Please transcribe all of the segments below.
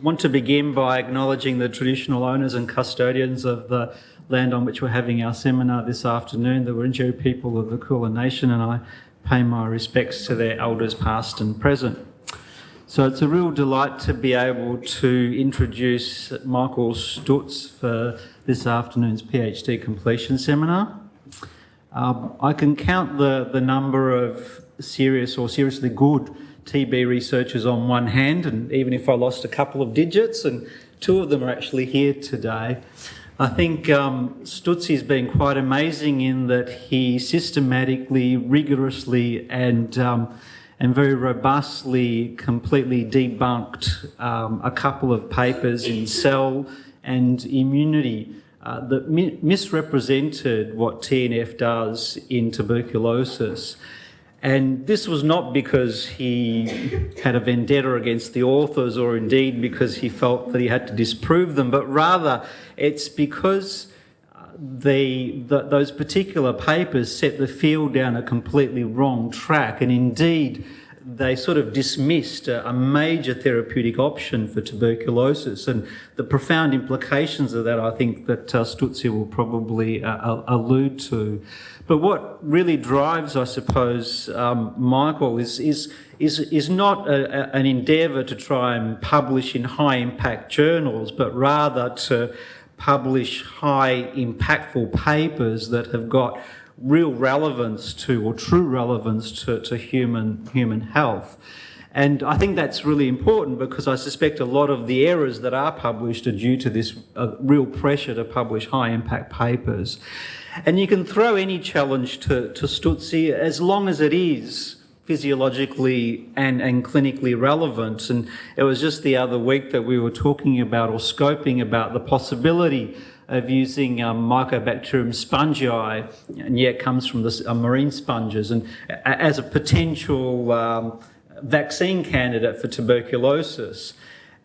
want to begin by acknowledging the traditional owners and custodians of the land on which we're having our seminar this afternoon, the Wurundjeri people of the Kulin Nation, and I pay my respects to their elders past and present. So it's a real delight to be able to introduce Michael Stutz for this afternoon's PhD completion seminar. I can count the number of serious or seriously good TB researchers on one hand, and even if I lost a couple of digits, and two of them are actually here today. I think Stutz has been quite amazing in that he systematically, rigorously and very robustly completely debunked a couple of papers in Cell and Immunity that misrepresented what TNF does in tuberculosis. And this was not because he had a vendetta against the authors or indeed because he felt that he had to disprove them, but rather it's because those particular papers set the field down a completely wrong track, and indeed they sort of dismissed a major therapeutic option for tuberculosis, and the profound implications of that I think that Stutz will probably allude to. But what really drives, I suppose, Michael, is not an endeavour to try and publish in high-impact journals, but rather to publish high impactful papers that have got real relevance to, or true relevance to human health. And I think that's really important because I suspect a lot of the errors that are published are due to this real pressure to publish high impact papers. And you can throw any challenge to Stutz as long as it is physiologically and clinically relevant. And it was just the other week that we were talking about or scoping about the possibility of using Mycobacterium spongii, and yeah, it comes from the marine sponges, and as a potential vaccine candidate for tuberculosis.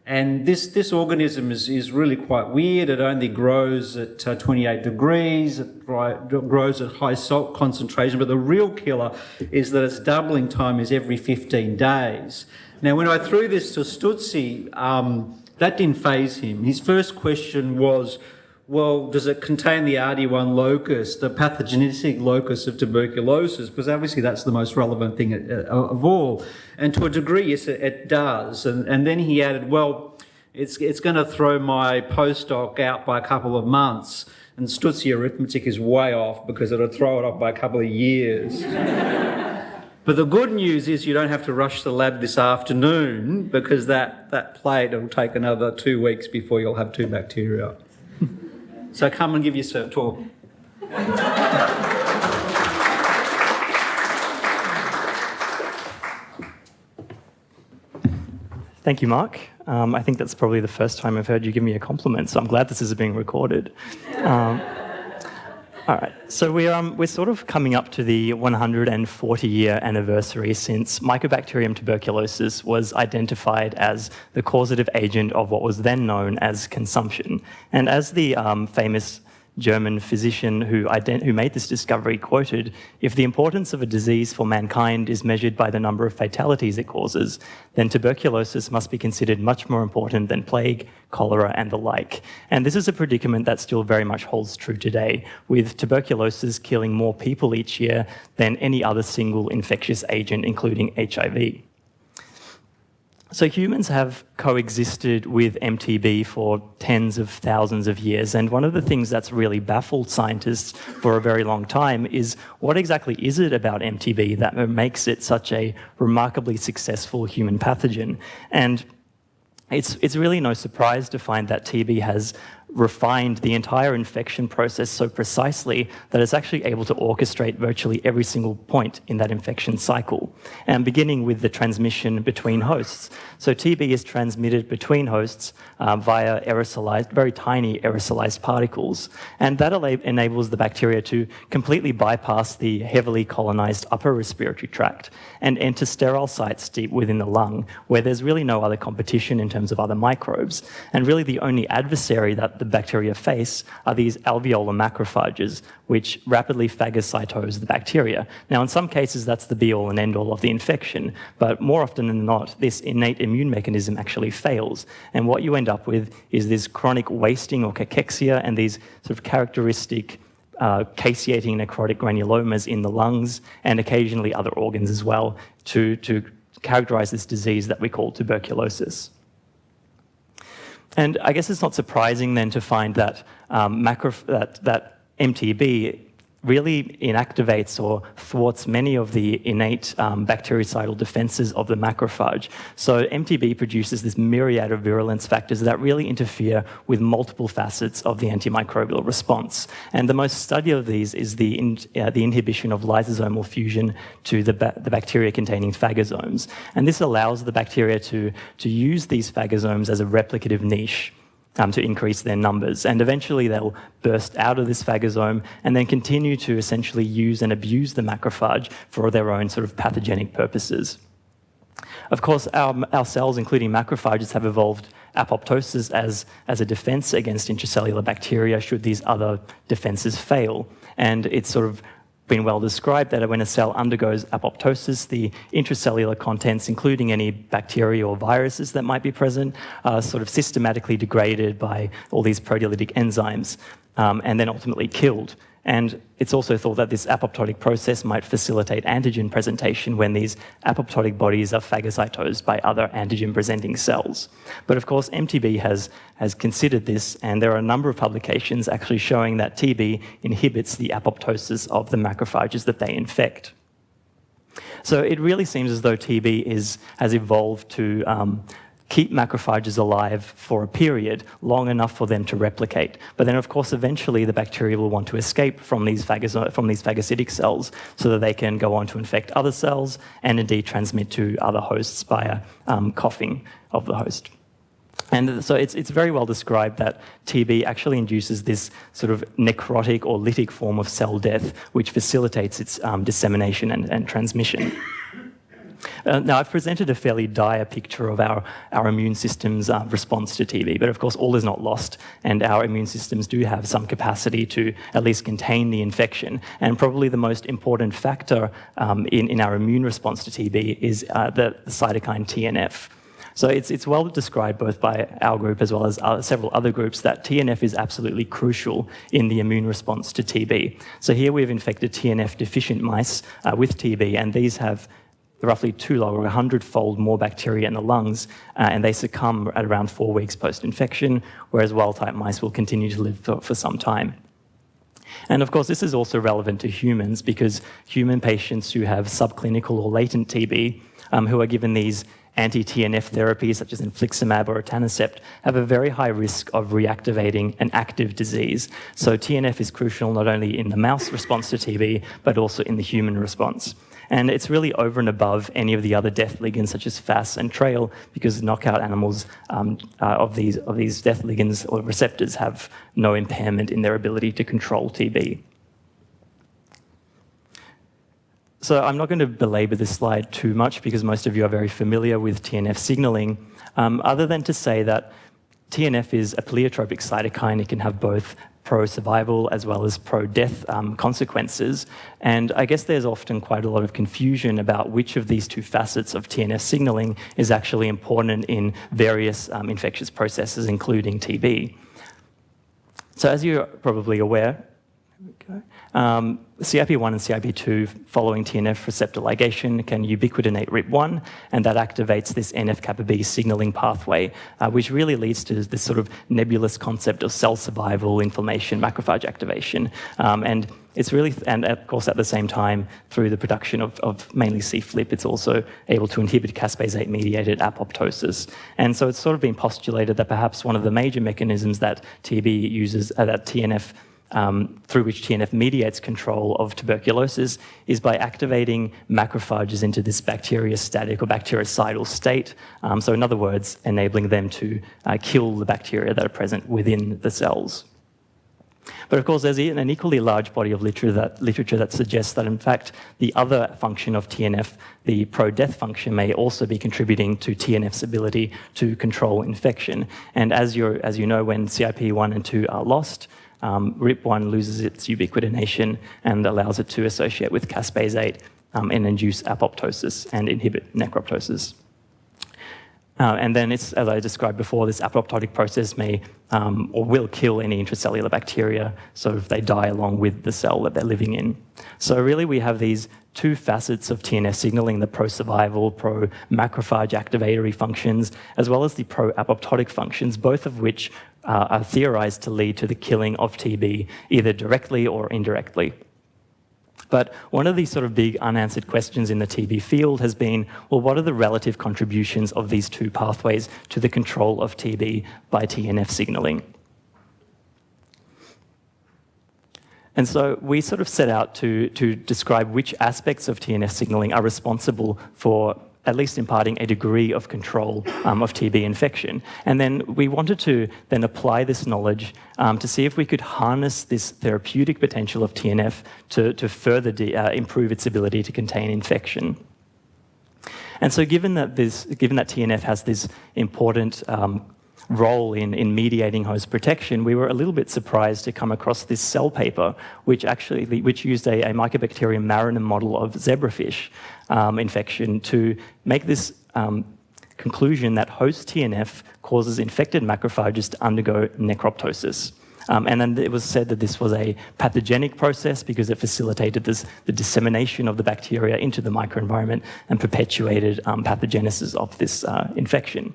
And this organism is really quite weird. It only grows at 28 degrees, it grows at high salt concentration, but the real killer is that its doubling time is every 15 days. Now, when I threw this to Stutz, that didn't faze him. His first question was, well, does it contain the RD1 locus, the pathogenetic locus of tuberculosis? Because obviously that's the most relevant thing of all. And to a degree, yes, it does. And then he added, well, it's going to throw my postdoc out by a couple of months. And Stutz arithmetic is way off because it'll throw it off by a couple of years. But the good news is you don't have to rush the lab this afternoon because that plate will take another 2 weeks before you'll have 2 bacteria. So come and give your talk. Thank you, Mark. I think that's probably the first time I've heard you give me a compliment, so I'm glad this is being recorded. All right, so we're sort of coming up to the 140-year anniversary since Mycobacterium tuberculosis was identified as the causative agent of what was then known as consumption. And as the famous German physician who made this discovery quoted, if the importance of a disease for mankind is measured by the number of fatalities it causes, then tuberculosis must be considered much more important than plague, cholera, and the like. And this is a predicament that still very much holds true today, with tuberculosis killing more people each year than any other single infectious agent, including HIV. So humans have coexisted with MTB for tens of thousands of years, and one of the things that's really baffled scientists for a very long time is what exactly is it about MTB that makes it such a remarkably successful human pathogen? And it's really no surprise to find that TB has refined the entire infection process so precisely that it's actually able to orchestrate virtually every single point in that infection cycle, and beginning with the transmission between hosts. So TB is transmitted between hosts via aerosolized, very tiny aerosolized particles, and that enables the bacteria to completely bypass the heavily colonized upper respiratory tract and enter sterile sites deep within the lung, where there's really no other competition in terms of other microbes, and really the only adversary that the bacteria face are these alveolar macrophages, which rapidly phagocytose the bacteria. Now, in some cases, that's the be-all and end-all of the infection, but more often than not, this innate immune mechanism actually fails. And what you end up with is this chronic wasting or cachexia and these sort of characteristic caseating necrotic granulomas in the lungs and occasionally other organs as well to characterize this disease that we call tuberculosis. And I guess it's not surprising then to find that that MTB really inactivates or thwarts many of the innate bactericidal defenses of the macrophage. So MTB produces this myriad of virulence factors that really interfere with multiple facets of the antimicrobial response. And the most study of these is the inhibition of lysosomal fusion to the bacteria containing phagosomes. And this allows the bacteria to use these phagosomes as a replicative niche to increase their numbers. And eventually they'll burst out of this phagosome and then continue to essentially use and abuse the macrophage for their own sort of pathogenic purposes. Of course, our cells, including macrophages, have evolved apoptosis as a defense against intracellular bacteria should these other defenses fail. And it's sort of been well described that when a cell undergoes apoptosis, the intracellular contents, including any bacteria or viruses that might be present, are sort of systematically degraded by all these proteolytic enzymes and then ultimately killed. And it's also thought that this apoptotic process might facilitate antigen presentation when these apoptotic bodies are phagocytosed by other antigen-presenting cells. But of course, MTB has considered this, and there are a number of publications actually showing that TB inhibits the apoptosis of the macrophages that they infect. So it really seems as though TB has evolved to keep macrophages alive for a period long enough for them to replicate. But then, of course, eventually the bacteria will want to escape from these phagocytic cells so that they can go on to infect other cells and indeed transmit to other hosts via coughing of the host. And so it's very well described that TB actually induces this sort of necrotic or lytic form of cell death, which facilitates its dissemination and transmission. Now, I've presented a fairly dire picture of our immune system's response to TB, but of course all is not lost, and our immune systems do have some capacity to at least contain the infection. And probably the most important factor in our immune response to TB is the cytokine TNF. So it's well described both by our group as well as several other groups that TNF is absolutely crucial in the immune response to TB. So here we've infected TNF deficient mice with TB, and these have roughly 2-log or 100-fold more bacteria in the lungs, and they succumb at around 4 weeks post-infection, whereas wild-type mice will continue to live for some time. And of course, this is also relevant to humans because human patients who have subclinical or latent TB, who are given these anti-TNF therapies such as infliximab or etanercept, have a very high risk of reactivating an active disease. So TNF is crucial not only in the mouse response to TB, but also in the human response. And it's really over and above any of the other death ligands such as FAS and TRAIL, because knockout animals of these death ligands or receptors have no impairment in their ability to control TB. So I'm not going to belabor this slide too much because most of you are very familiar with TNF signaling, other than to say that TNF is a pleiotropic cytokine. It can have both pro-survival as well as pro-death consequences. And I guess there's often quite a lot of confusion about which of these two facets of TNF signaling is actually important in various infectious processes, including TB. So as you're probably aware, CIP1 and CIP2 following TNF receptor ligation can ubiquitinate RIP1, and that activates this NF-kappa B signaling pathway, which really leads to this sort of nebulous concept of cell survival, inflammation, macrophage activation. And it's really, and of course at the same time, through the production of mainly C-flip, it's also able to inhibit caspase 8 mediated apoptosis. And so it's sort of been postulated that perhaps one of the major mechanisms that TB uses, that TNF through which TNF mediates control of tuberculosis is by activating macrophages into this bacteriostatic or bactericidal state. So in other words, enabling them to kill the bacteria that are present within the cells. But of course, there's an equally large body of literature that suggests that, in fact, the other function of TNF, the pro-death function, may also be contributing to TNF's ability to control infection. And as you know, when CIP1 and 2 are lost, RIP1 loses its ubiquitination and allows it to associate with caspase 8 and induce apoptosis and inhibit necroptosis. And then, as I described before, this apoptotic process may or will kill any intracellular bacteria, so if they die along with the cell that they're living in. So really, we have these two facets of TNF signaling, the pro-survival, pro-macrophage activatory functions, as well as the pro-apoptotic functions, both of which are theorized to lead to the killing of TB, either directly or indirectly. But one of these sort of big unanswered questions in the TB field has been, well, what are the relative contributions of these two pathways to the control of TB by TNF signaling? And so we sort of set out to describe which aspects of TNF signaling are responsible for at least imparting a degree of control of TB infection. And then we wanted to then apply this knowledge to see if we could harness this therapeutic potential of TNF to further improve its ability to contain infection. And so given that TNF has this important role in mediating host protection, we were a little bit surprised to come across this Cell paper, which used a Mycobacterium marinum model of zebrafish infection to make this conclusion that host TNF causes infected macrophages to undergo necroptosis. And then it was said that this was a pathogenic process because it facilitated the dissemination of the bacteria into the microenvironment and perpetuated pathogenesis of this infection.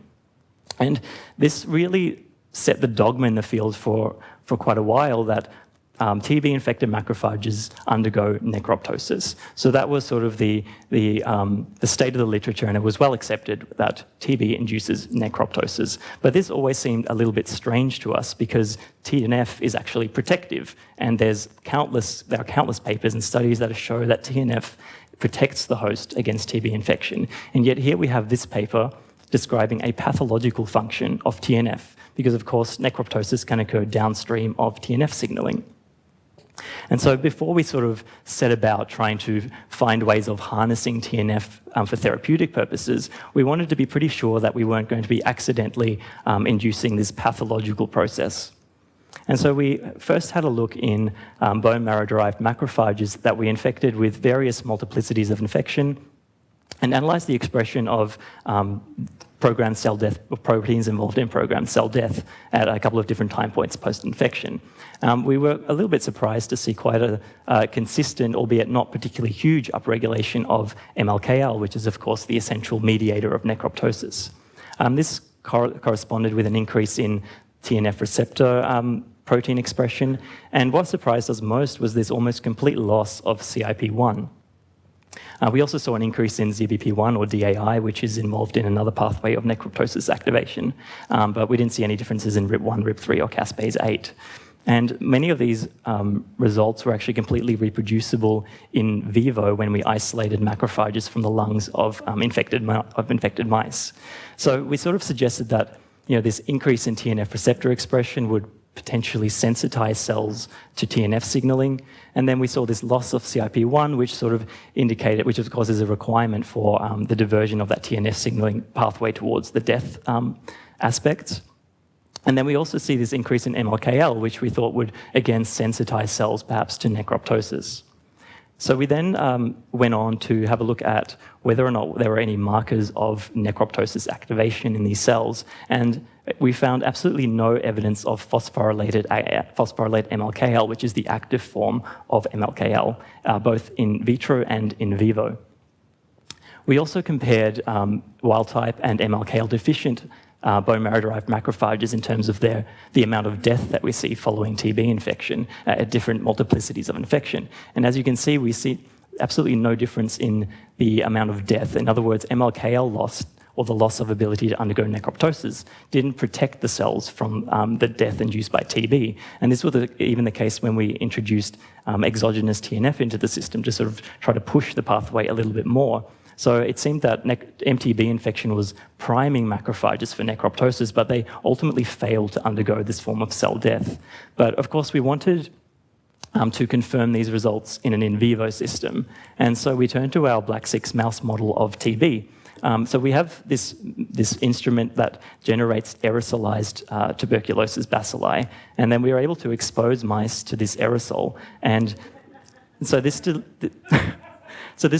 And this really set the dogma in the field for quite a while that TB-infected macrophages undergo necroptosis. So that was sort of the state of the literature, and it was well accepted that TB induces necroptosis. But this always seemed a little bit strange to us because TNF is actually protective, and there are countless papers and studies that show that TNF protects the host against TB infection. And yet here we have this paper describing a pathological function of TNF, because of course necroptosis can occur downstream of TNF signaling. And so before we sort of set about trying to find ways of harnessing TNF for therapeutic purposes, we wanted to be pretty sure that we weren't going to be accidentally inducing this pathological process. And so we first had a look in bone marrow-derived macrophages that we infected with various multiplicities of infection and analyzed the expression of programmed cell death, or proteins involved in programmed cell death at a couple of different time points post-infection. We were a little bit surprised to see quite a consistent, albeit not particularly huge, upregulation of MLKL, which is, of course, the essential mediator of necroptosis. This corresponded with an increase in TNF receptor protein expression, and what surprised us most was this almost complete loss of CIP1. We also saw an increase in ZBP1 or DAI, which is involved in another pathway of necroptosis activation, but we didn't see any differences in RIP1, RIP3, or caspase 8. And many of these results were actually completely reproducible in vivo when we isolated macrophages from the lungs of infected mice. So we sort of suggested that this increase in TNF receptor expression would potentially sensitize cells to TNF signaling. And then we saw this loss of CIP1, which sort of indicated, which of course is a requirement for the diversion of that TNF signaling pathway towards the death aspects. And then we also see this increase in MLKL, which we thought would, again, sensitize cells perhaps to necroptosis. So we then went on to have a look at whether or not there were any markers of necroptosis activation in these cells. And we found absolutely no evidence of phosphorylated MLKL, which is the active form of MLKL, both in vitro and in vivo. We also compared wild-type and MLKL-deficient bone marrow-derived macrophages in terms of the amount of death that we see following TB infection at different multiplicities of infection. And as you can see, we see absolutely no difference in the amount of death. In other words, MLKL loss, or the loss of ability to undergo necroptosis, didn't protect the cells from the death induced by TB. And this was even the case when we introduced exogenous TNF into the system to sort of try to push the pathway a little bit more. So it seemed that MTB infection was priming macrophages for necroptosis, but they ultimately failed to undergo this form of cell death. But of course, we wanted to confirm these results in an in vivo system. And so we turned to our Black 6 mouse model of TB. So we have this instrument that generates aerosolized tuberculosis bacilli, and then we were able to expose mice to this aerosol. And so this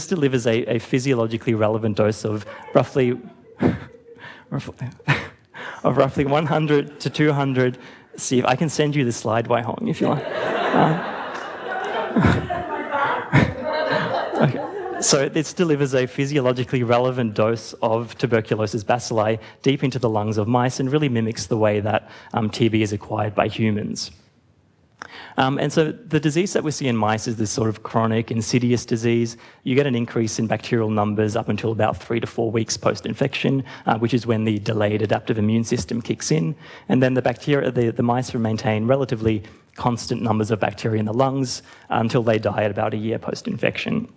delivers a physiologically relevant dose of roughly 100 to 200. See, if I can send you the slide, Wai Hong, if you like. Okay. So this delivers a physiologically relevant dose of tuberculosis bacilli deep into the lungs of mice and really mimics the way that TB is acquired by humans. And so the disease that we see in mice is this sort of chronic, insidious disease. You get an increase in bacterial numbers up until about 3 to 4 weeks post-infection, which is when the delayed adaptive immune system kicks in. And then the mice maintain relatively constant numbers of bacteria in the lungs until they die at about a year post-infection.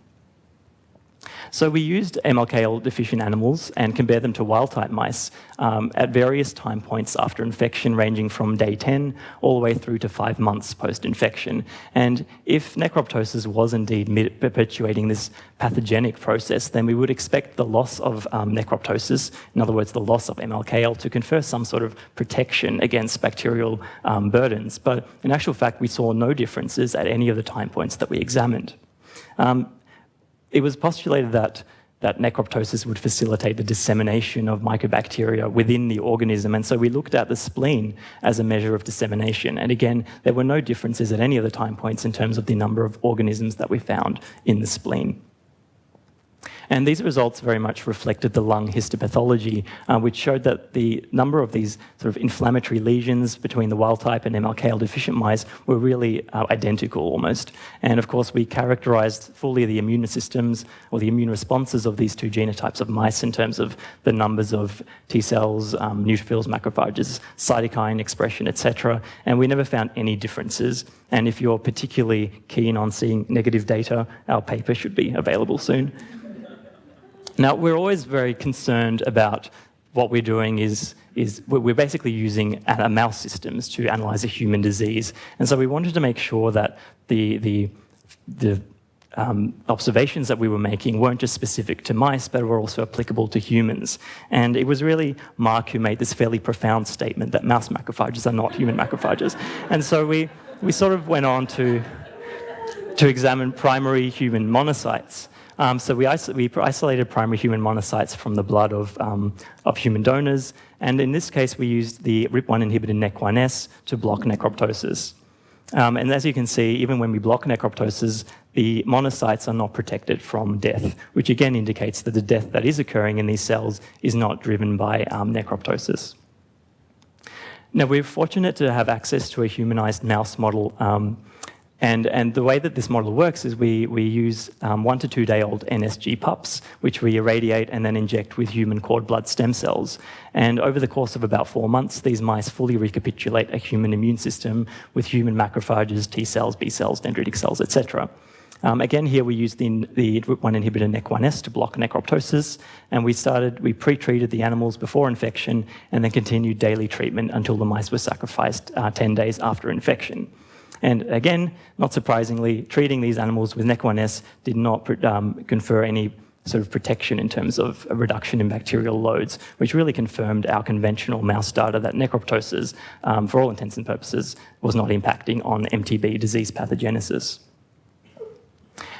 So we used MLKL deficient animals and compared them to wild-type mice at various time points after infection, ranging from day 10 all the way through to 5 months post-infection. And if necroptosis was indeed perpetuating this pathogenic process, then we would expect the loss of necroptosis, in other words, the loss of MLKL, to confer some sort of protection against bacterial burdens. But in actual fact, we saw no differences at any of the time points that we examined. It was postulated that necroptosis would facilitate the dissemination of mycobacteria within the organism, and so we looked at the spleen as a measure of dissemination. And again, there were no differences at any of the time points in terms of the number of organisms that we found in the spleen. And these results very much reflected the lung histopathology, which showed that the number of these sort of inflammatory lesions between the wild-type and MLKL deficient mice were really identical almost. And of course, we characterized fully the immune systems or the immune responses of these two genotypes of mice in terms of the numbers of T cells, neutrophils, macrophages, cytokine expression, etc. And we never found any differences. And if you're particularly keen on seeing negative data, our paper should be available soon. Now, we're always very concerned about what we're doing is we're basically using mouse systems to analyze a human disease. And so we wanted to make sure that the observations that we were making weren't just specific to mice, but were also applicable to humans. And it was really Mark who made this fairly profound statement that mouse macrophages are not human macrophages. And so we sort of went on to examine primary human monocytes. So we isolated primary human monocytes from the blood of human donors, and in this case we used the RIP1 inhibitor NEC1S to block necroptosis. And as you can see, even when we block necroptosis, the monocytes are not protected from death, which again indicates that the death that is occurring in these cells is not driven by necroptosis. Now, we're fortunate to have access to a humanized mouse model. And the way that this model works is we use 1 to 2 day old NSG pups, which we irradiate and then inject with human cord blood stem cells. And over the course of about 4 months, these mice fully recapitulate a human immune system with human macrophages, T cells, B cells, dendritic cells, etc. Again, here we used the RIP1 inhibitor NEC1S to block necroptosis, and we pre-treated the animals before infection and then continued daily treatment until the mice were sacrificed 10 days after infection. And again, not surprisingly, treating these animals with NEC1S did not confer any sort of protection in terms of a reduction in bacterial loads, which really confirmed our conventional mouse data that necroptosis, for all intents and purposes, was not impacting on MTB disease pathogenesis.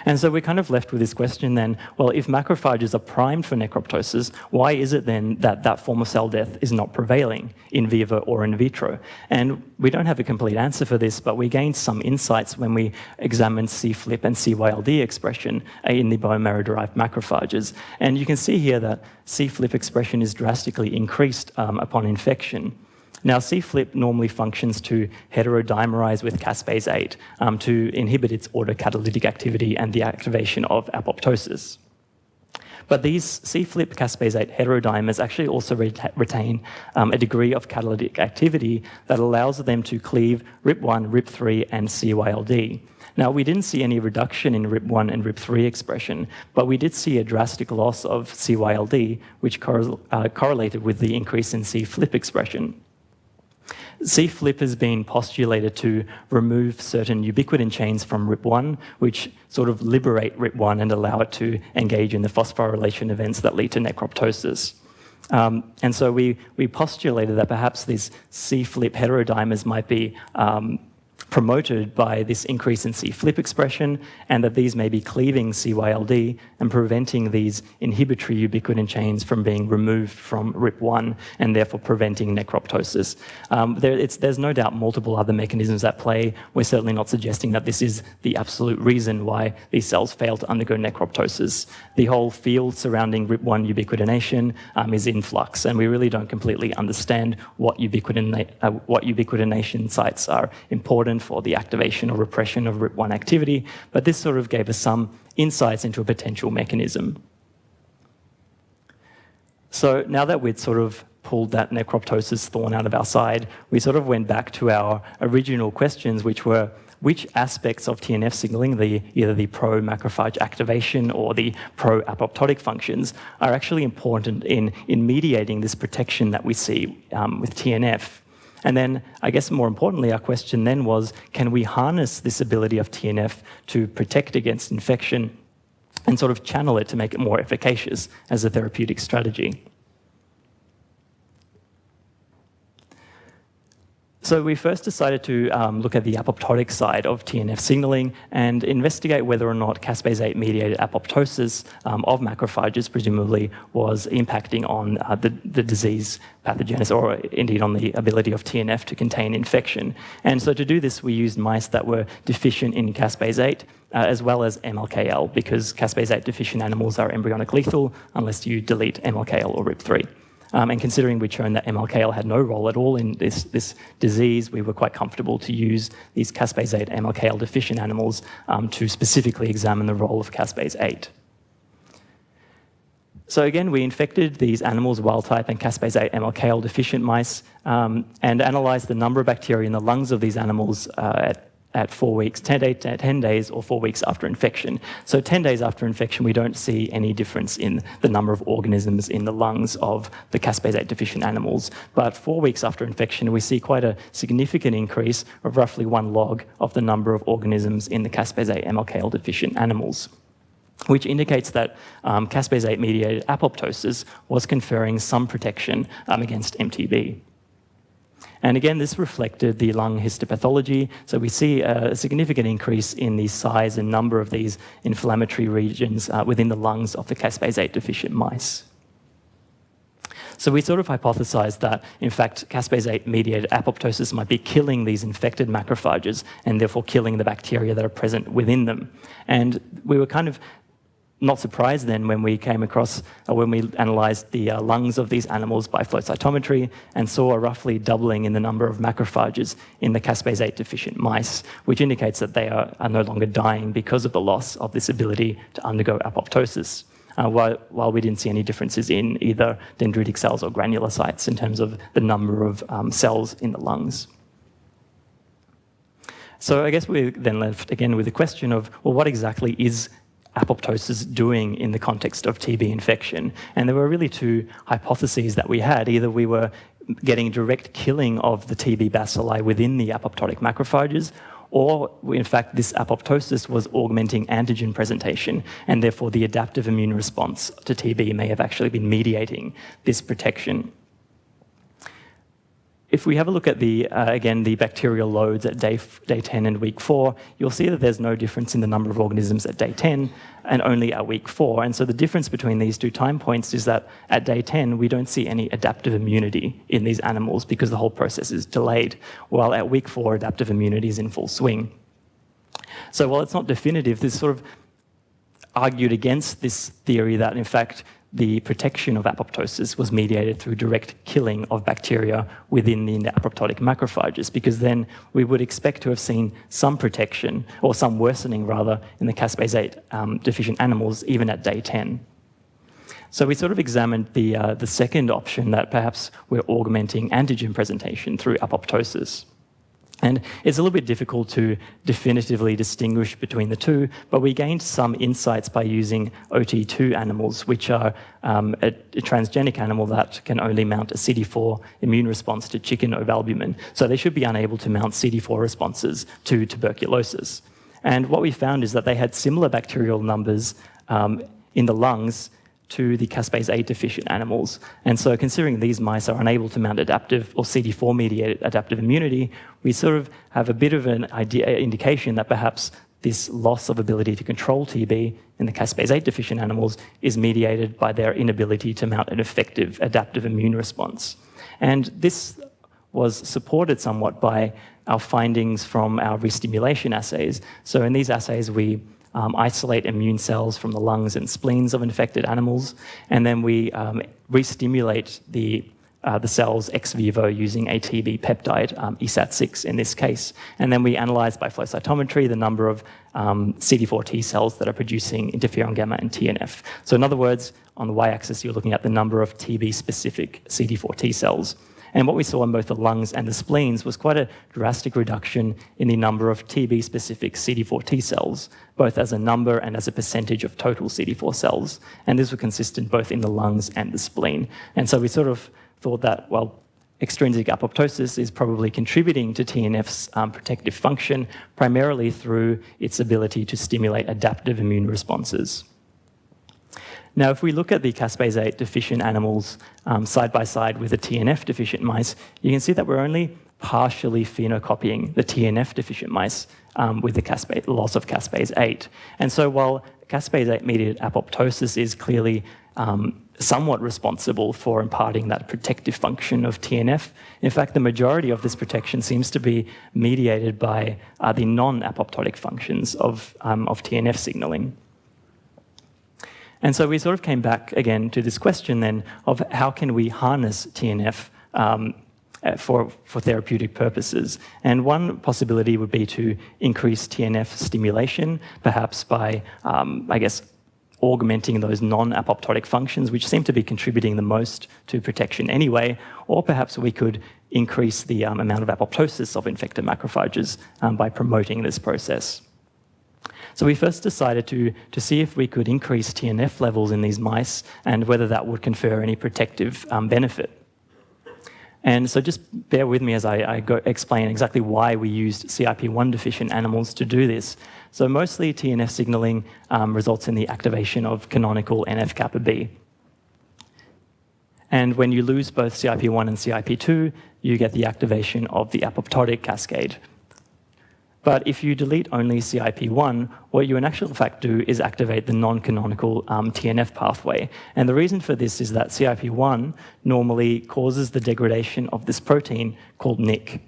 And so we're kind of left with this question then, well, if macrophages are primed for necroptosis, why is it then that that form of cell death is not prevailing in vivo or in vitro? And we don't have a complete answer for this, but we gained some insights when we examined CFLIP and CYLD expression in the bone marrow-derived macrophages. And you can see here that CFLIP expression is drastically increased upon infection. Now, CFLIP normally functions to heterodimerize with caspase 8 to inhibit its autocatalytic activity and the activation of apoptosis. But these C-flip caspase-8 heterodimers actually also retain a degree of catalytic activity that allows them to cleave RIP1, RIP3, and CYLD. Now, we didn't see any reduction in RIP1 and RIP3 expression, but we did see a drastic loss of CYLD, which correlated with the increase in C-flip expression. C-flip has been postulated to remove certain ubiquitin chains from RIP1, which sort of liberate RIP1 and allow it to engage in the phosphorylation events that lead to necroptosis. And so we postulated that perhaps these C-flip heterodimers might be promoted by this increase in C-flip expression, and that these may be cleaving CYLD and preventing these inhibitory ubiquitin chains from being removed from RIP1 and therefore preventing necroptosis. There's no doubt multiple other mechanisms at play. We're certainly not suggesting that this is the absolute reason why these cells fail to undergo necroptosis. The whole field surrounding RIP1 ubiquitination is in flux, and we really don't completely understand what ubiquitination sites are important for the activation or repression of RIP1 activity, but this sort of gave us some insights into a potential mechanism. So now that we'd sort of pulled that necroptosis thorn out of our side, we sort of went back to our original questions, which were which aspects of TNF signaling, either the pro-macrophage activation or the pro-apoptotic functions, are actually important in mediating this protection that we see with TNF. And then, I guess more importantly, our question then was, can we harness this ability of TNF to protect against infection and sort of channel it to make it more efficacious as a therapeutic strategy? So we first decided to look at the apoptotic side of TNF signaling and investigate whether or not caspase-8 mediated apoptosis of macrophages presumably was impacting on the disease pathogenesis, or indeed on the ability of TNF to contain infection. And so to do this, we used mice that were deficient in caspase-8 as well as MLKL, because caspase-8 deficient animals are embryonic lethal unless you delete MLKL or RIP3. And considering we'd shown that MLKL had no role at all in this disease, we were quite comfortable to use these caspase-8 MLKL deficient animals to specifically examine the role of caspase-8. So again, we infected these animals, wild-type and caspase-8 MLKL deficient mice, and analysed the number of bacteria in the lungs of these animals at 4 weeks, 10 days or 4 weeks after infection. So 10 days after infection, we don't see any difference in the number of organisms in the lungs of the caspase-8 deficient animals. But 4 weeks after infection, we see quite a significant increase of roughly 1 log of the number of organisms in the caspase-8 MLKL deficient animals, which indicates that caspase-8 mediated apoptosis was conferring some protection against MTB. And again, this reflected the lung histopathology. So we see a significant increase in the size and number of these inflammatory regions within the lungs of the caspase-8 deficient mice. So we sort of hypothesized that, in fact, caspase-8 mediated apoptosis might be killing these infected macrophages and therefore killing the bacteria that are present within them. And we were kind of not surprised then when we came across, or when we analysed the lungs of these animals by flow cytometry and saw a roughly doubling in the number of macrophages in the caspase-8 deficient mice, which indicates that they are no longer dying because of the loss of this ability to undergo apoptosis, while we didn't see any differences in either dendritic cells or granulocytes in terms of the number of cells in the lungs. So I guess we're then left again with the question of, well, what exactly is apoptosis doing in the context of TB infection? And there were really 2 hypotheses that we had. Either we were getting direct killing of the TB bacilli within the apoptotic macrophages, or in fact this apoptosis was augmenting antigen presentation, and therefore the adaptive immune response to TB may have actually been mediating this protection. If we have a look at again, the bacterial loads at day 10 and week 4, you'll see that there's no difference in the number of organisms at day 10 and only at week 4. And so the difference between these 2 time points is that at day 10, we don't see any adaptive immunity in these animals because the whole process is delayed, while at week 4, adaptive immunity is in full swing. So while it's not definitive, this sort of argued against this theory that, in fact, the protection of apoptosis was mediated through direct killing of bacteria within the apoptotic macrophages, because then we would expect to have seen some protection, or some worsening rather, in the caspase-8 deficient animals even at day 10. So we sort of examined the second option, that perhaps we're augmenting antigen presentation through apoptosis. And it's a little bit difficult to definitively distinguish between the two, but we gained some insights by using OT2 animals, which are a transgenic animal that can only mount a CD4 immune response to chicken ovalbumin. So they should be unable to mount CD4 responses to tuberculosis. And what we found is that they had similar bacterial numbers in the lungs to the caspase-8 deficient animals. And so considering these mice are unable to mount adaptive or CD4-mediated adaptive immunity, we sort of have a bit of an indication that perhaps this loss of ability to control TB in the caspase-8 deficient animals is mediated by their inability to mount an effective adaptive immune response. And this was supported somewhat by our findings from our restimulation assays. So in these assays, we isolate immune cells from the lungs and spleens of infected animals, and then we re-stimulate the cells ex vivo using a TB peptide, ESAT6 in this case. And then we analyze by flow cytometry the number of CD4 T cells that are producing interferon gamma and TNF. So in other words, on the y-axis, you're looking at the number of TB-specific CD4 T cells. And what we saw in both the lungs and the spleens was quite a drastic reduction in the number of TB-specific CD4 T cells, both as a number and as a percentage of total CD4 cells. And this was consistent both in the lungs and the spleen. And so we sort of thought that, well, extrinsic apoptosis is probably contributing to TNF's protective function, primarily through its ability to stimulate adaptive immune responses. Now, if we look at the caspase-8 deficient animals side by side with the TNF deficient mice, you can see that we're only partially phenocopying the TNF deficient mice with the loss of caspase-8. And so while caspase-8 mediated apoptosis is clearly somewhat responsible for imparting that protective function of TNF, in fact, the majority of this protection seems to be mediated by the non-apoptotic functions of TNF signaling. And so we sort of came back again to this question then of how can we harness TNF for therapeutic purposes. And one possibility would be to increase TNF stimulation, perhaps by, augmenting those non-apoptotic functions, which seem to be contributing the most to protection anyway, or perhaps we could increase the amount of apoptosis of infected macrophages by promoting this process. So we first decided to see if we could increase TNF levels in these mice and whether that would confer any protective benefit. And so just bear with me as I explain exactly why we used CIP1 deficient animals to do this. So mostly TNF signaling results in the activation of canonical NF-kappa B. And when you lose both CIP1 and CIP2, you get the activation of the apoptotic cascade. But if you delete only CIP1, what you in actual fact do is activate the non-canonical TNF pathway. And the reason for this is that CIP1 normally causes the degradation of this protein called NIC.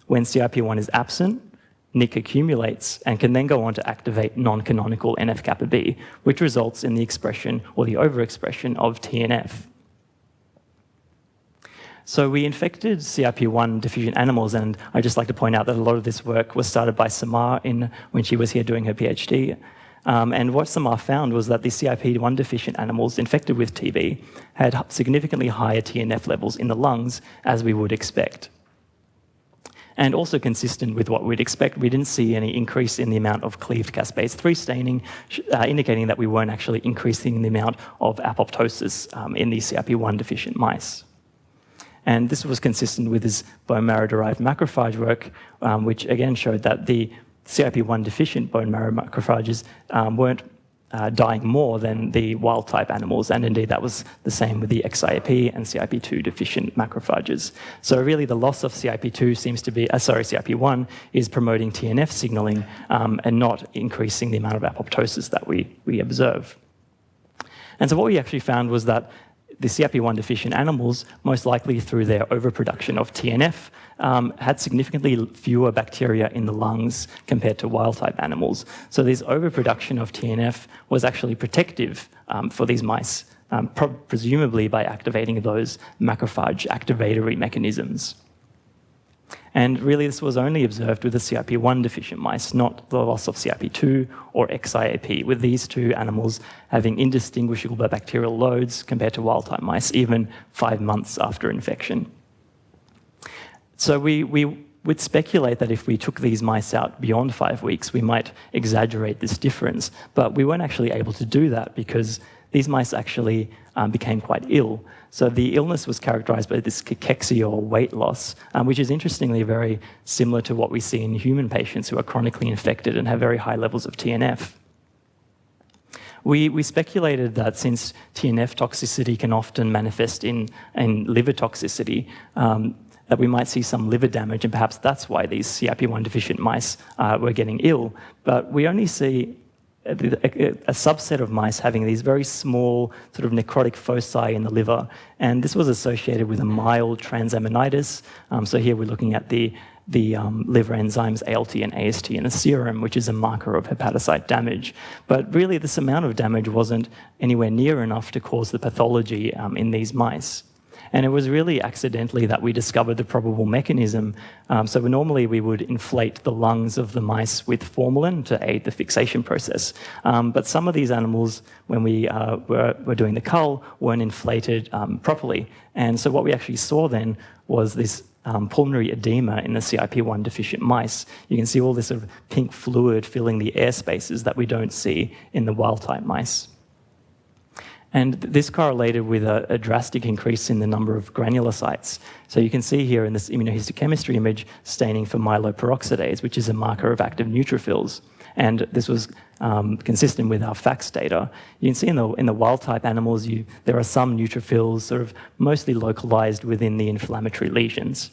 When CIP1 is absent, NIC accumulates and can then go on to activate non-canonical NF-kappa B, which results in the expression or the overexpression of TNF. So we infected CIP1 deficient animals, and I'd just like to point out that a lot of this work was started by Samar when she was here doing her PhD. And what Samar found was that the CIP1 deficient animals infected with TB had significantly higher TNF levels in the lungs, as we would expect. And also consistent with what we'd expect, we didn't see any increase in the amount of cleaved caspase-3 staining, indicating that we weren't actually increasing the amount of apoptosis in these CIP1 deficient mice. And this was consistent with his bone marrow-derived macrophage work, which again showed that the CIP1 deficient bone marrow macrophages weren't dying more than the wild-type animals, and indeed that was the same with the XIAP and CIP2 deficient macrophages. So really the loss of CIP1 is promoting TNF signaling and not increasing the amount of apoptosis that we observe. And so what we actually found was that the CIP1 deficient animals, most likely through their overproduction of TNF, had significantly fewer bacteria in the lungs compared to wild-type animals. So this overproduction of TNF was actually protective for these mice, presumably by activating those macrophage activatory mechanisms. And really, this was only observed with the CIP1 deficient mice, not the loss of CIP2 or XIAP, with these two animals having indistinguishable bacterial loads compared to wild-type mice, even 5 months after infection. So we would speculate that if we took these mice out beyond 5 weeks, we might exaggerate this difference. But we weren't actually able to do that because these mice actually became quite ill. So the illness was characterized by this cachexia, or weight loss, which is interestingly very similar to what we see in human patients who are chronically infected and have very high levels of TNF. We speculated that since TNF toxicity can often manifest in liver toxicity, that we might see some liver damage, and perhaps that's why these CIP1 deficient mice were getting ill. But we only see a subset of mice having these very small sort of necrotic foci in the liver, and this was associated with a mild transaminitis. So here we're looking at the liver enzymes ALT and AST in the serum, which is a marker of hepatocyte damage. But really, this amount of damage wasn't anywhere near enough to cause the pathology in these mice. And it was really accidentally that we discovered the probable mechanism. So normally we would inflate the lungs of the mice with formalin to aid the fixation process. But some of these animals, when we were doing the cull, weren't inflated properly. And so what we actually saw then was this pulmonary edema in the CIP1 deficient mice. You can see all this sort of pink fluid filling the air spaces that we don't see in the wild-type mice. And this correlated with a drastic increase in the number of granulocytes. So you can see here in this immunohistochemistry image staining for myeloperoxidase, which is a marker of active neutrophils. And this was consistent with our FACS data. You can see in the wild-type animals, there are some neutrophils sort of mostly localized within the inflammatory lesions,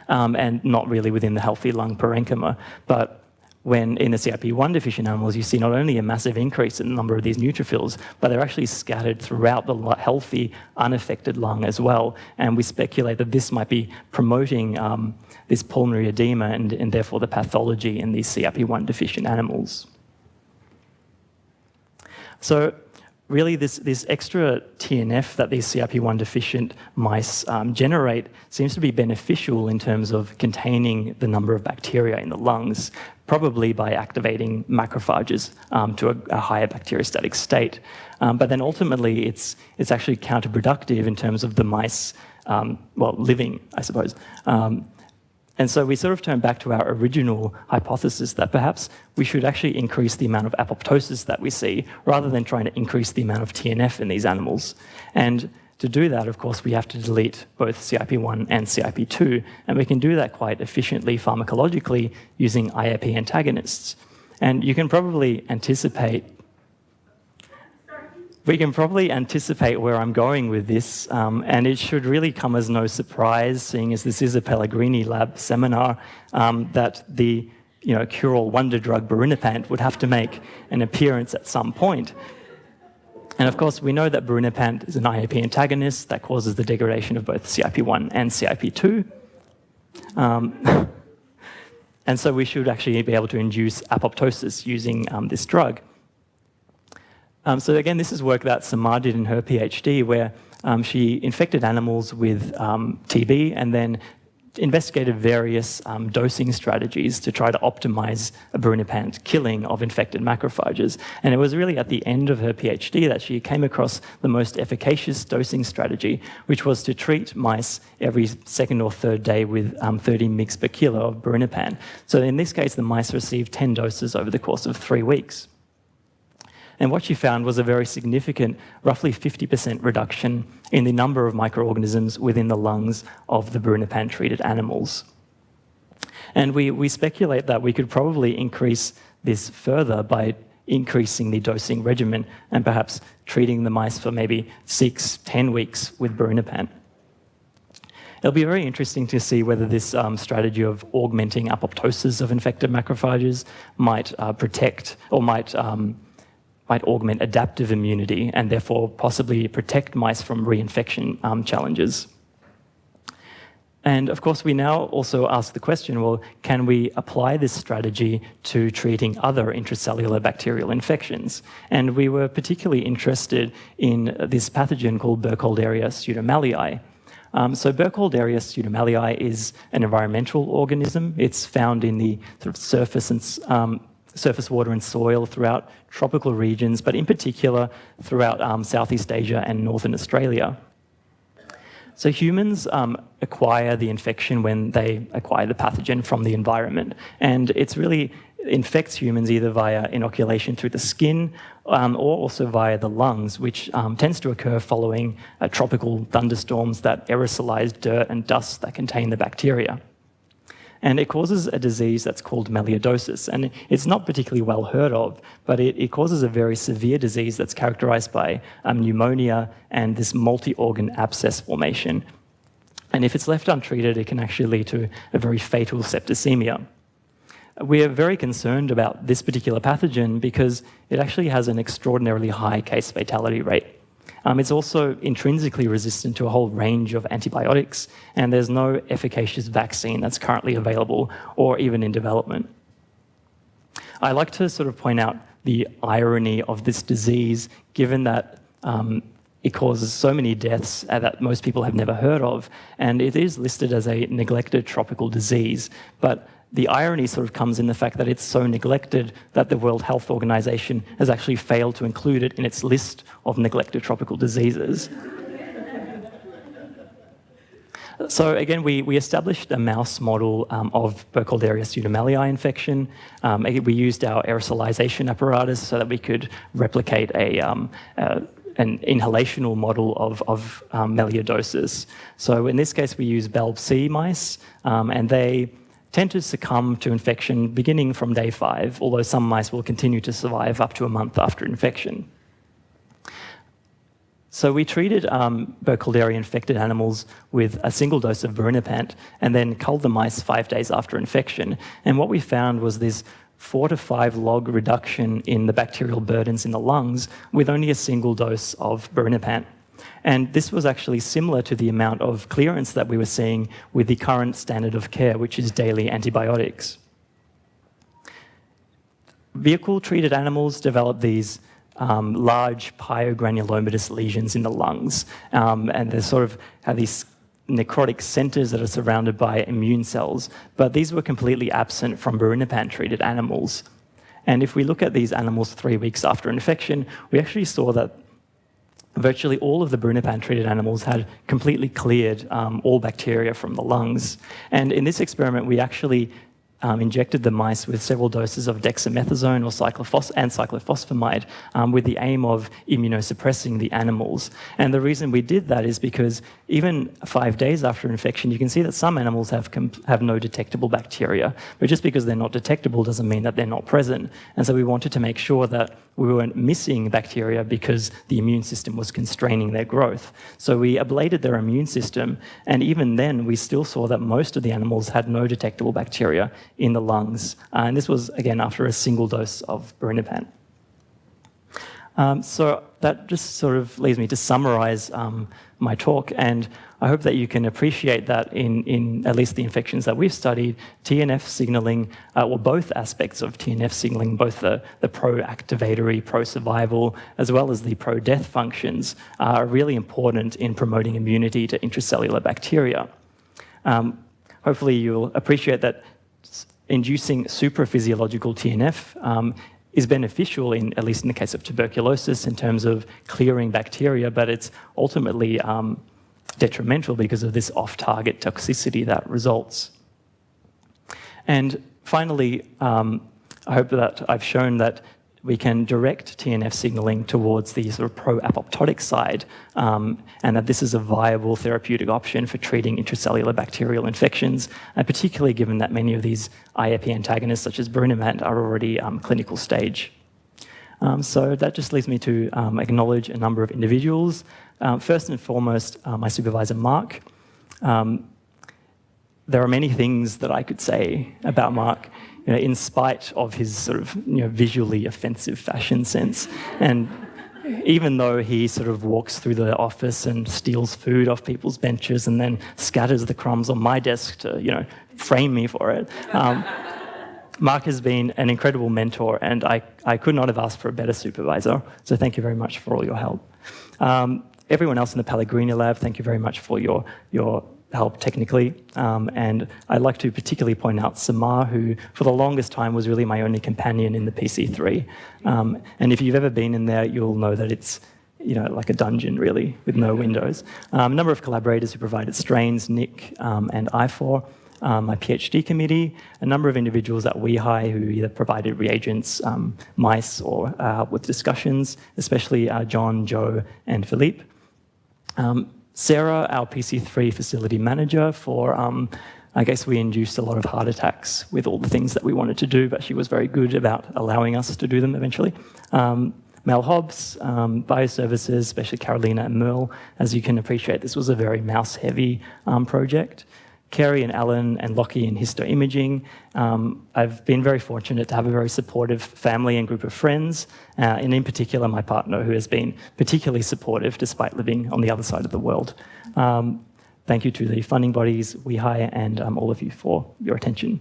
and not really within the healthy lung parenchyma. But when in the CIP1 deficient animals, you see not only a massive increase in the number of these neutrophils, but they're actually scattered throughout the healthy, unaffected lung as well. And we speculate that this might be promoting this pulmonary edema and therefore the pathology in these CIP1 deficient animals. So really, this extra TNF that these CIP1 deficient mice generate seems to be beneficial in terms of containing the number of bacteria in the lungs, probably by activating macrophages to a higher bacteriostatic state. But then ultimately, it's actually counterproductive in terms of the mice, living, I suppose. And so we sort of turn back to our original hypothesis that perhaps we should actually increase the amount of apoptosis that we see rather than trying to increase the amount of TNF in these animals. And to do that, of course, we have to delete both CIP1 and CIP2, and we can do that quite efficiently pharmacologically using IAP antagonists. And you can probably anticipate where I'm going with this, and it should really come as no surprise, seeing as this is a Pellegrini lab seminar, that the cure-all wonder drug Brunnerpan would have to make an appearance at some point. And of course, we know that Brunnerpan is an IAP antagonist that causes the degradation of both CIP1 and CIP2. And so we should actually be able to induce apoptosis using this drug. So again, this is work that Samar did in her PhD, where she infected animals with TB and then investigated various dosing strategies to try to optimize a Brunnerpan killing of infected macrophages. And it was really at the end of her PhD that she came across the most efficacious dosing strategy, which was to treat mice every second or third day with 30 mg per kilo of Brunnerpan. So in this case, the mice received 10 doses over the course of 3 weeks. And what she found was a very significant, roughly 50% reduction in the number of microorganisms within the lungs of the Brunnerpan-treated animals. And we speculate that we could probably increase this further by increasing the dosing regimen and perhaps treating the mice for maybe 6-10 weeks with Brunnerpan. It'll be very interesting to see whether this strategy of augmenting apoptosis of infected macrophages might protect or might augment adaptive immunity and therefore possibly protect mice from reinfection challenges. And of course, we now also ask the question, well, can we apply this strategy to treating other intracellular bacterial infections? And we were particularly interested in this pathogen called Burkholderia pseudomallei. So Burkholderia pseudomallei is an environmental organism. It's found in the sort of surface water and soil throughout tropical regions, but in particular throughout Southeast Asia and Northern Australia. So humans acquire the infection when they acquire the pathogen from the environment, and it's really infects humans either via inoculation through the skin or also via the lungs, which tends to occur following tropical thunderstorms that aerosolize dirt and dust that contain the bacteria. And it causes a disease that's called mediated, and it's not particularly well heard of, but it causes a very severe disease that's characterized by pneumonia and this multi-organ abscess formation. And if it's left untreated, it can actually lead to a very fatal septicemia. We are very concerned about this particular pathogen because it actually has an extraordinarily high case fatality rate. It's also intrinsically resistant to a whole range of antibiotics, and there's no efficacious vaccine that's currently available or even in development. I like to sort of point out the irony of this disease, given that it causes so many deaths that most people have never heard of, and it is listed as a neglected tropical disease. But the irony sort of comes in the fact that it's so neglected that the World Health Organization has actually failed to include it in its list of neglected tropical diseases. So again, we established a mouse model of Burkholderia pseudomallei infection. We used our aerosolization apparatus so that we could replicate an inhalational model of melioidosis. So in this case, we use BELB-C mice, and they tend to succumb to infection beginning from day 5, although some mice will continue to survive up to a month after infection. So we treated Burkholderia-infected animals with a single dose of Brunnerpan and then culled the mice 5 days after infection. And what we found was this 4 to 5 log reduction in the bacterial burdens in the lungs with only a single dose of Brunnerpan. And this was actually similar to the amount of clearance that we were seeing with the current standard of care, which is daily antibiotics. Vehicle-treated animals develop these large pyogranulomatous lesions in the lungs, and they sort of have these necrotic centers that are surrounded by immune cells, but these were completely absent from Brunnerpan-treated animals. And if we look at these animals 3 weeks after infection, we actually saw that virtually all of the Brunnerpan-treated animals had completely cleared all bacteria from the lungs. And in this experiment, we actually injected the mice with several doses of dexamethasone or cyclophosphamide with the aim of immunosuppressing the animals. And the reason we did that is because even 5 days after infection, you can see that some animals have no detectable bacteria. But just because they're not detectable doesn't mean that they're not present. And so we wanted to make sure that we weren't missing bacteria because the immune system was constraining their growth. So we ablated their immune system, and even then we still saw that most of the animals had no detectable bacteria in the lungs. And this was, again, after a single dose of Brunnerpan. So that just sort of leads me to summarize my talk, and I hope that you can appreciate that in at least the infections that we've studied, TNF signaling, or both aspects of TNF signaling, both the pro-activatory, pro-survival, as well as the pro-death functions, are really important in promoting immunity to intracellular bacteria. Hopefully you'll appreciate that inducing supraphysiological TNF is beneficial, at least in the case of tuberculosis, in terms of clearing bacteria, but it's ultimately detrimental because of this off-target toxicity that results. And finally, I hope that I've shown that we can direct TNF signaling towards the sort of pro-apoptotic side, and that this is a viable therapeutic option for treating intracellular bacterial infections, particularly given that many of these IAP antagonists, such as Brunnerpan, are already clinical stage. So that just leads me to acknowledge a number of individuals. First and foremost, my supervisor, Mark. There are many things that I could say about Mark, in spite of his sort of visually offensive fashion sense. And even though he sort of walks through the office and steals food off people's benches and then scatters the crumbs on my desk to, frame me for it, Mark has been an incredible mentor, and I could not have asked for a better supervisor. So thank you very much for all your help. everyone else in the Pellegrini lab, thank you very much for your help technically. And I'd like to particularly point out Samar, who for the longest time was really my only companion in the PC3. And if you've ever been in there, you'll know that it's like a dungeon, really, with no windows. A number of collaborators who provided strains, Nick and I4, my PhD committee, a number of individuals at WEHI who either provided reagents, mice, or help with discussions, especially John, Joe, and Philippe. Sarah, our PC3 facility manager, for I guess we induced a lot of heart attacks with all the things that we wanted to do, but she was very good about allowing us to do them eventually. Mel Hobbs, Bioservices, especially Carolina and Merle. As you can appreciate, this was a very mouse-heavy project. Kerry and Alan and Lockie in histoimaging. I've been very fortunate to have a very supportive family and group of friends, and in particular my partner, who has been particularly supportive despite living on the other side of the world. Thank you to the funding bodies, WEHI, and all of you for your attention.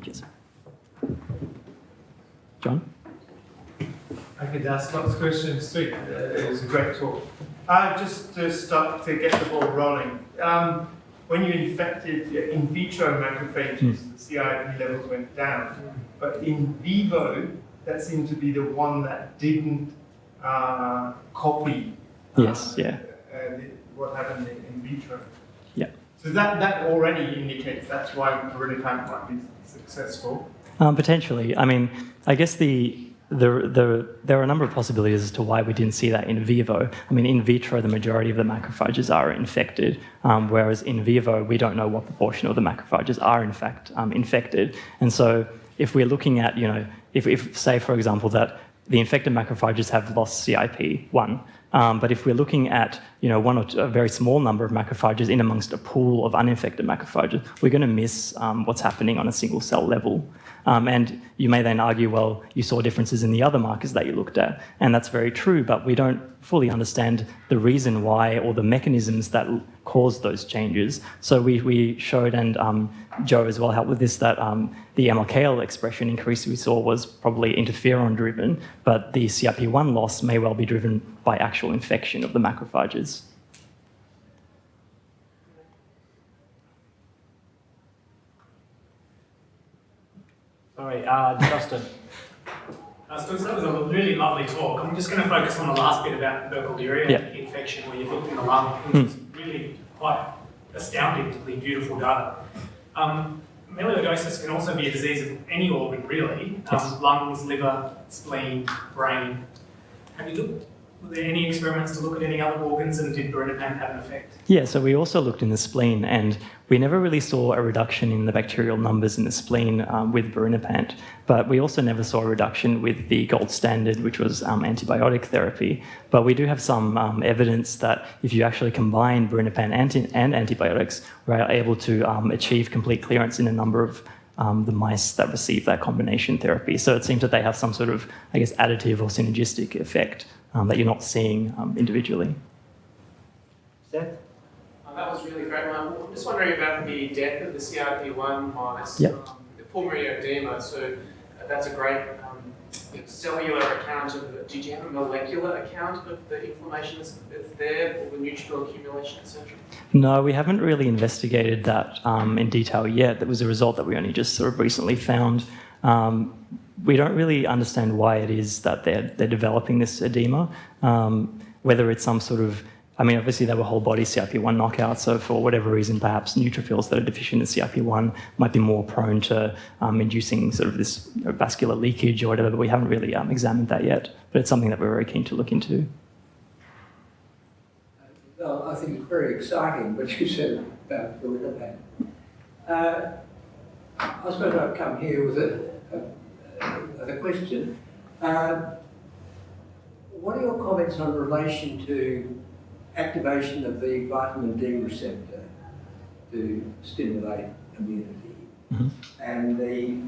Cheers. John? I could ask lots of questions too. It was a great talk. Just to start to get the ball rolling, when you infected in vitro macrophages, the CIP levels went down, but in vivo, that seemed to be the one that didn't copy what happened in vitro. Yeah. So that already indicates that's why Brunnerpan might be successful. Potentially. I mean, I guess there are a number of possibilities as to why we didn't see that in vivo. I mean, in vitro, the majority of the macrophages are infected, whereas in vivo, we don't know what proportion of the macrophages are, in fact, infected. And so if we're looking at, if say, for example, that the infected macrophages have lost CIP1, but if we're looking at, one or two, a very small number of macrophages in amongst a pool of uninfected macrophages, we're going to miss what's happening on a single cell level. And you may then argue, well, you saw differences in the other markers that you looked at, and that's very true, but we don't fully understand the reason why or the mechanisms that cause those changes. So we showed, and Joe as well helped with this, that the MLKL expression increase we saw was probably interferon-driven, but the CRP1 loss may well be driven by actual infection of the macrophages. Sorry, Justin. Stutz, that was a really lovely talk. I'm just going to focus on the last bit about tuberculosis infection, where you looked in the lung, which is really quite astoundingly beautiful data. Melioidosis can also be a disease of any organ, really. Lungs, liver, spleen, brain. Were there any experiments to look at any other organs, and did Brunnerpan have an effect? Yeah, so we also looked in the spleen, and we never really saw a reduction in the bacterial numbers in the spleen with Brunnerpan, but we also never saw a reduction with the gold standard, which was antibiotic therapy. But we do have some evidence that if you actually combine Brunnerpan and antibiotics, we're able to achieve complete clearance in a number of the mice that receive that combination therapy. So it seems that they have some sort of, I guess, additive or synergistic effect that you're not seeing individually. Seth? That was really great. I'm just wondering about the death of the CRP1 mice, Yep. The pulmonary edema. So that's a great cellular account of it. Did you have a molecular account of the inflammation that's there, or the neutrophil accumulation, etc.? No, we haven't really investigated that in detail yet. That was a result that we only just sort of recently found. We don't really understand why it is that they're developing this edema, whether it's some sort of, I mean, obviously they were whole body CRP1 knockout, so for whatever reason, perhaps neutrophils that are deficient in CRP1 might be more prone to inducing sort of this vascular leakage or whatever, but we haven't really examined that yet. But it's something that we're very keen to look into. Well, I think it's very exciting what you said about Brunnerpan. I suppose I've come here with a question. What are your comments on relation to activation of the vitamin D receptor to stimulate immunity, and the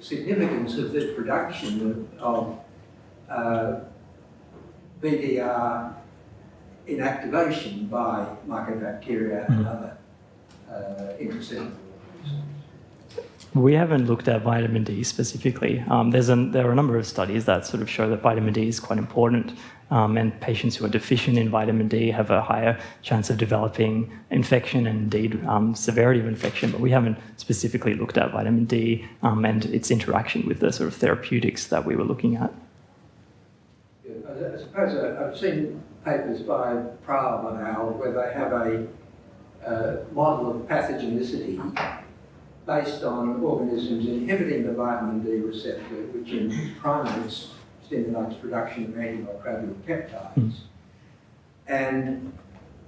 significance of this production of VDR inactivation by mycobacteria and other intracellular organisms? We haven't looked at vitamin D specifically. There are a number of studies that sort of show that vitamin D is quite important, and patients who are deficient in vitamin D have a higher chance of developing infection and indeed severity of infection, but we haven't specifically looked at vitamin D and its interaction with the sort of therapeutics that we were looking at. Yeah, I suppose I've seen papers by Prahl and al. where they have a model of pathogenicity based on organisms inhibiting the vitamin D receptor, which in primates stimulates production of antimicrobial peptides. And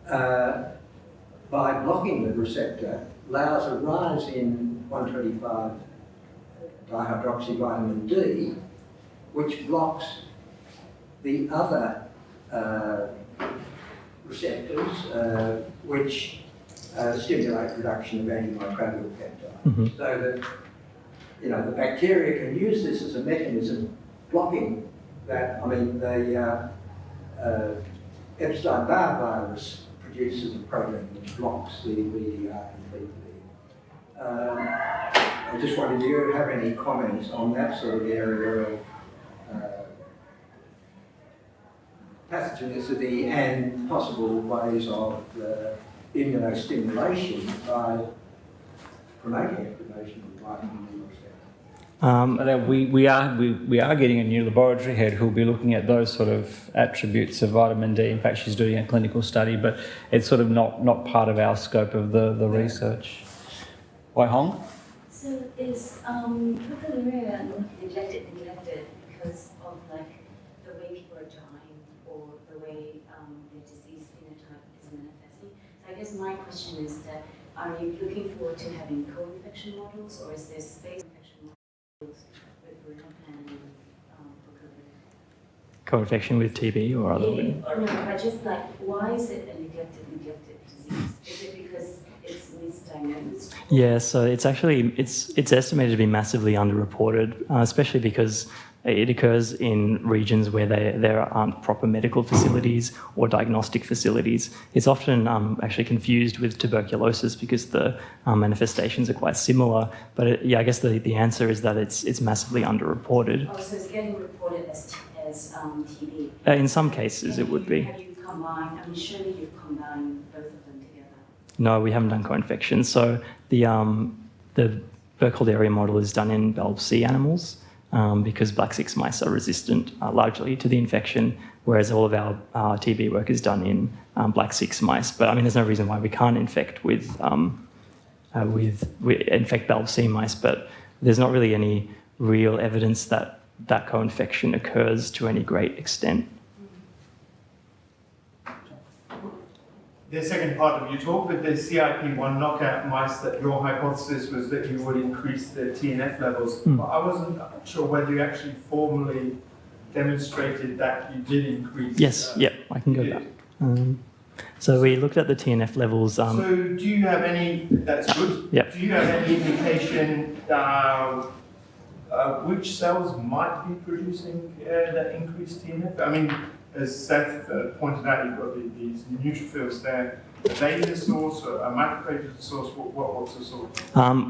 by blocking the receptor, allows a rise in 125 dihydroxyvitamin D, which blocks the other receptors, which stimulate production of antimicrobial peptides. So that, you know, the bacteria can use this as a mechanism blocking that. I mean, the Epstein-Barr virus produces a protein which blocks the VDR completely. I just wondered, do you have any comments on that sort of area of pathogenicity and possible ways of immunostimulation by promoting activation of vitamin D receptor? We are getting a new laboratory head who'll be looking at those sort of attributes of vitamin D. In fact, she's doing a clinical study, but it's sort of not part of our scope of the research. Wai Hong? So is tuberculosis neglected because of like the way people are dying or the way the disease phenotype is manifesting? So I guess my question is that are you looking forward to having co-infection models, or is there space infection models with Brunnerpan for COVID? Co-infection with TB or other? Yeah, or no, but just like, why is it a neglected disease? Is it because it's misdiagnosed? Yeah, so it's actually, it's estimated to be massively underreported, especially because it occurs in regions where there aren't proper medical facilities or diagnostic facilities. It's often actually confused with tuberculosis because the manifestations are quite similar. But I guess the answer is that it's massively underreported. Oh, so it's getting reported as TB? In some cases, it would be. Have you combined, I mean, surely you've combined both of them together? No, we haven't done co-infection. So the Burkholderia model is done in bulb C animals. Because black 6 mice are resistant largely to the infection, whereas all of our TB work is done in black 6 mice. But I mean, there's no reason why we can't infect infect bulb C mice, but there's not really any real evidence that that co-infection occurs to any great extent. The second part of your talk with the CIP1 knockout mice, that your hypothesis was that you would increase the TNF levels. But I wasn't sure whether you actually formally demonstrated that you did increase. Yes, I can go back. So we looked at the TNF levels. So do you have any, that's good. Yep. Do you have any indication which cells might be producing that increased TNF? I mean, as Seth pointed out, you've got these neutrophils there. Are they the source, or a macrophage the source? What's the source?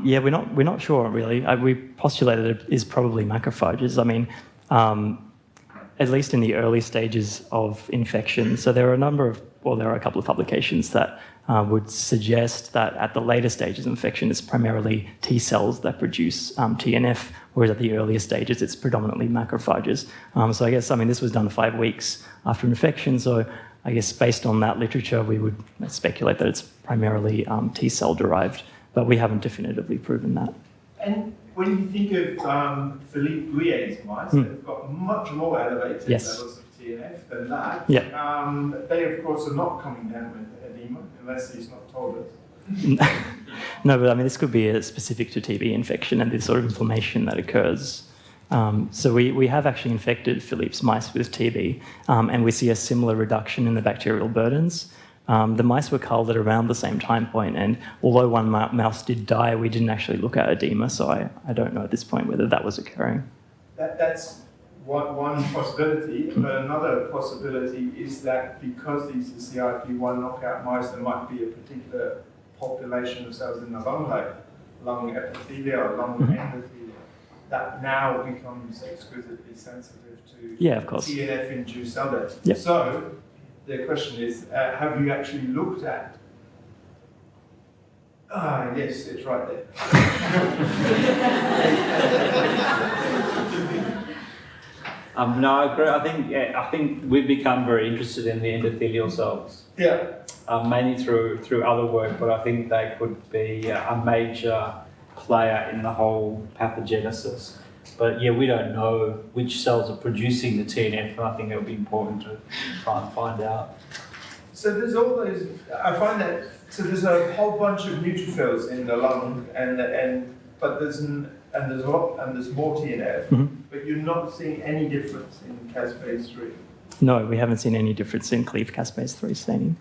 Yeah, we're not sure really. We postulated it is probably macrophages. I mean, at least in the early stages of infection. So there are a couple of publications that would suggest that at the later stages of infection, it's primarily T cells that produce TNF, whereas at the earlier stages, it's predominantly macrophages. So I guess, I mean, this was done 5 weeks after infection. So I guess based on that literature, we would speculate that it's primarily T cell derived, but we haven't definitively proven that. And when you think of Philippe Gouillet's mice, they've got much more elevated levels of TNF than that. Yeah. They, of course, are not coming down with edema, unless he's not told us. No, but I mean, this could be specific to TB infection and the sort of inflammation that occurs. So we have actually infected Philippe's mice with TB, and we see a similar reduction in the bacterial burdens. The mice were culled at around the same time point, and although one mouse did die, we didn't actually look at edema, so I don't know at this point whether that was occurring. That's one possibility, but another possibility is that because these are CIP1 knockout mice, there might be a particular population of cells in the lung, like lung epithelia or lung endothelia that now becomes exquisitely sensitive to Yeah, of course. TNF-induced cell death. Yep. So the question is, have you actually looked at? Ah, yes, it's right there. No, I agree. I think we've become very interested in the endothelial cells. Yeah. Mainly through other work, but I think they could be a major player in the whole pathogenesis. But yeah, we don't know which cells are producing the TNF, and I think it would be important to try and find out. So there's all those. I find that there's a whole bunch of neutrophils in the lung, but there's more TNF, but you're not seeing any difference in caspase 3. No, we haven't seen any difference in cleaved caspase 3 staining.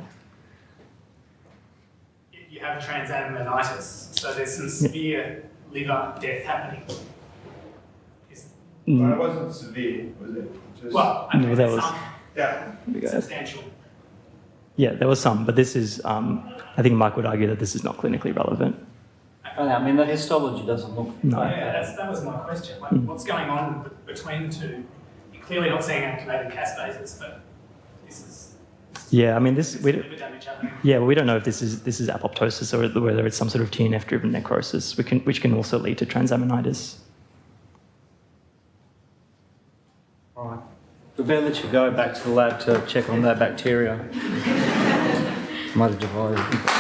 You have transaminitis, so there's some severe liver death happening. But it wasn't severe, was it? Just, Well, No, that was- some yeah. substantial. Yeah, there was some, but this is, I think Mike would argue that this is not clinically relevant. I mean, the histology doesn't look. No. Yeah, that was my question. Like, what's going on between the two? You're clearly not seeing activated caspases, but this is Yeah, I mean, this, we, liver damage happening. yeah, we don't know if this is apoptosis or whether it's some sort of TNF-driven necrosis, which can also lead to transaminitis. All right. We better let you go back to the lab to check on that bacteria. Might have divided.